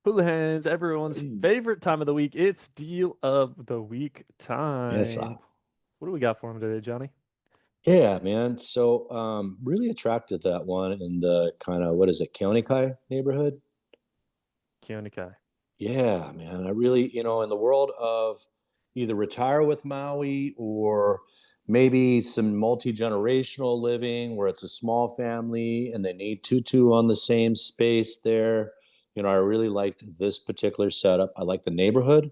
Houlihan's, everyone's favorite time of the week. It's deal of the week Yes, time. What do we got for him today, Johnny? yeah, man. So, really attracted to that one in the kind of what is it, Keonikai neighborhood? Keonikai. Yeah, man. I really, in the world of either retire with Maui or maybe some multi-generational living where it's a small family and they need two on the same space there. I really liked this particular setup. I like the neighborhood.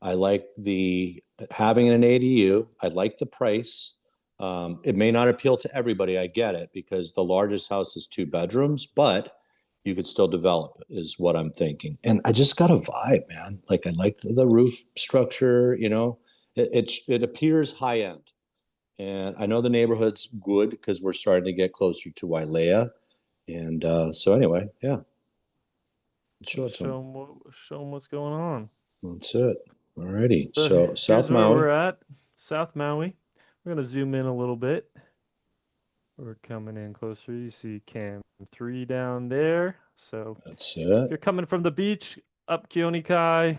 I like the having an ADU. I like the price. It may not appeal to everybody. I get it because the largest house is 2 bedrooms, but you could still develop, is what I'm thinking. And I just got a vibe, man. Like I like the roof structure. It appears high end, and I know the neighborhood's good because we're starting to get closer to Wailea. And so anyway, yeah, show Let's it to them. show him what's going on. That's it. Alrighty. So So here's South where Maui. we're at, South Maui. We're gonna zoom in a little bit. We're coming in closer. You see Kam III down there. So That's if it. you're coming from the beach up Keonikai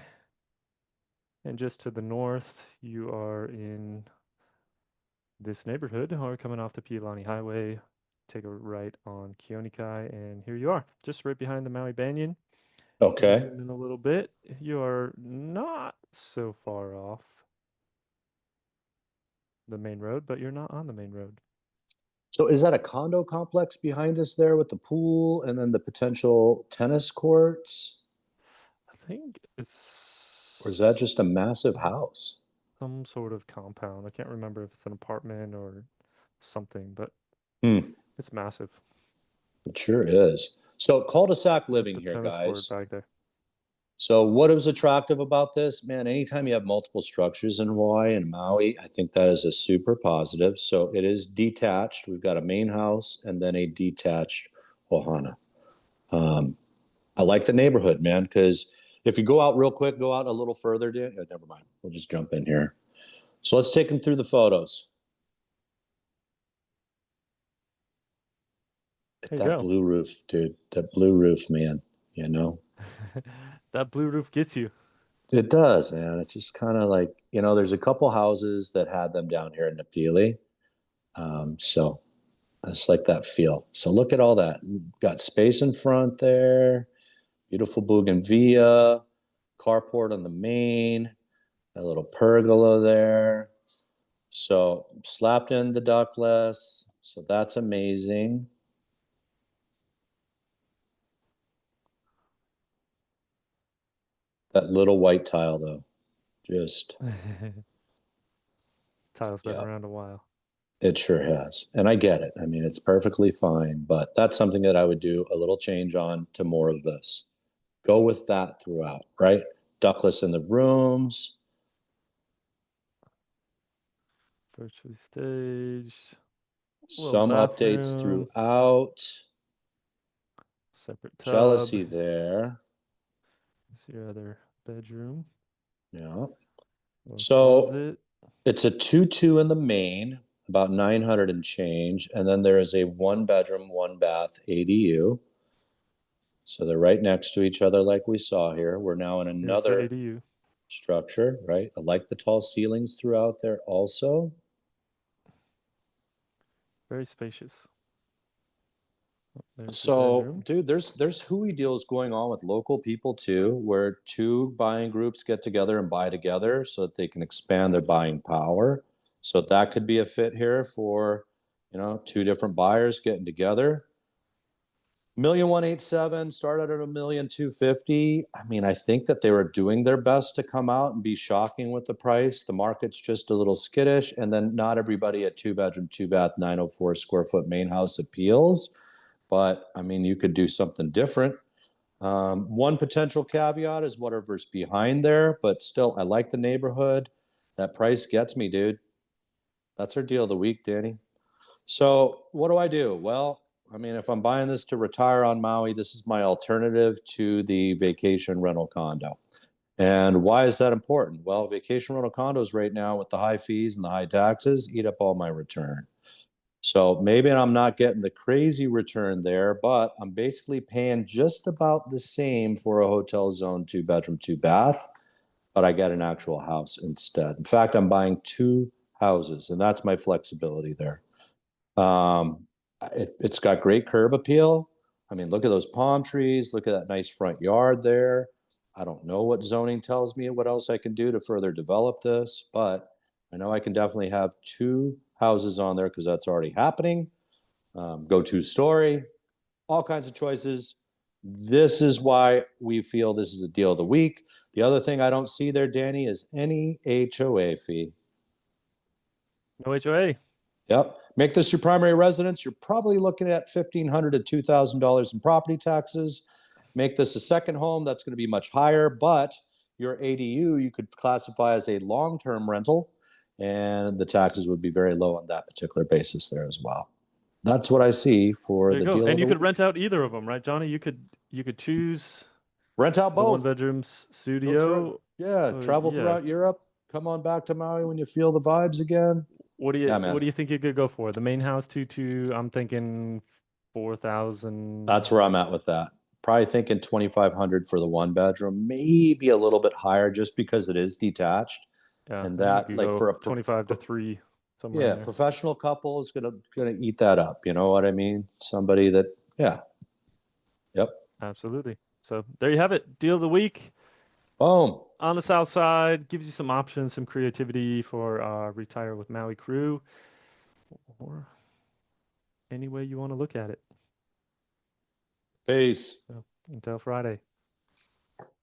and just to the north, you are in this neighborhood, or coming off the Pialani Highway, take a right on Keonikai, and here you are, just right behind the Maui Banyan. If we Okay. zoom in a little bit, you are not so far off the main road, but you're not on the main road. So is that a condo complex behind us there with the pool and then the potential tennis courts? I think Or is that it's just a massive house? some sort of compound. I can't remember if it's an apartment or something, but Hmm. it's massive. It sure is. So cul-de-sac With living the here, tennis court guys. back there. So what is attractive about this? Man, anytime you have multiple structures in Hawaii and Maui, I think that is a super positive. So it is detached. We've got a main house and then a detached ohana. Um, I like the neighborhood, man, because if you go out real quick, go out a little further, Dan. Oh, never mind. We'll just jump in here. So let's take them through the photos. There you That go. blue roof, dude. That blue roof, man. You know, That blue roof gets you. it does, man. It's just kind of like, there's a couple houses that had them down here in Napili. So I just like that feel. So look at all that. Got space in front there. Beautiful bougainvillea. Carport on the main. A little pergola there. So slapped in the ductless. So that's amazing. That little white tile, though, just, Tile's been yeah, around a while. it sure has. And I get it. I mean, it's perfectly fine, but that's something that I would do a little change on to more of this. Go with that throughout, right? Ductless in the rooms, Virtually staged. Little some updates bathroom. throughout. Separate tub. Jealousy there. This is your other bedroom. Yeah. Little So closet. it's a 2-2 in the main, about 900 and change. And then there is a 1 bedroom, 1 bath ADU. So they're right next to each other, like we saw here. We're now in Here's the another ADU. structure, right? I like the tall ceilings throughout there also. Very spacious. Oh, there's your So, bedroom. dude, there's hui deals going on with local people too, where two buying groups get together and buy together so that they can expand their buying power. So that could be a fit here for, two different buyers getting together. 1,187 started at 1,250,000. I mean, I think that they were doing their best to come out and be shocking with the price. The market's just a little skittish, and then not everybody at 2 bedroom, 2 bath, 904 square foot main house appeals. But I mean, you could do something different. One potential caveat is whatever's behind there, but still, I like the neighborhood. That price gets me, dude. That's our deal of the week, Danny. So, what do I do? Well, I mean, if I'm buying this to retire on Maui, this is my alternative to the vacation rental condo. And why is that important? Well, vacation rental condos right now with the high fees and the high taxes eat up all my return. So maybe I'm not getting the crazy return there, but I'm basically paying just about the same for a hotel zone, 2 bedroom, 2 bath, but I get an actual house instead. In fact, I'm buying two houses, and that's my flexibility there. Um, it's got great curb appeal. I mean, look at those palm trees. Look at that nice front yard there. I don't know what zoning tells me what else I can do to further develop this, but I know I can definitely have two houses on there because that's already happening. Go 2 story, all kinds of choices. This is why we feel this is a deal of the week. The other thing I don't see there, Danny, is any HOA fee. No HOA. Yep. Make this your primary residence. You're probably looking at $1,500 to $2,000 in property taxes. Make this a second home. That's going to be much higher, but your ADU you could classify as a long-term rental, and the taxes would be very low on that particular basis there as well. That's what I see for There you the go. deal of And the you could rent week. out either of them, right, Johnny? You could choose Rent out the one both. bedroom Go studio. travel Yeah. throughout Europe. Come on back to Maui when you feel the vibes again. What do you Yeah, what man. do you think you could go for? The main house two. I'm thinking 4,000. That's where I'm at with that. Probably thinking 2,500 for the 1 bedroom, maybe a little bit higher just because it is detached. Yeah, And I think you that, could like go for a 25 to 3 somewhere in yeah, there. professional couple is gonna eat that up. You know what I mean? Somebody that, yeah, yep. Absolutely. So there you have it. Deal of the week Boom. on the south side gives you some options, some creativity for Retire with Maui crew, or any way you want to look at it. Peace. So until Friday.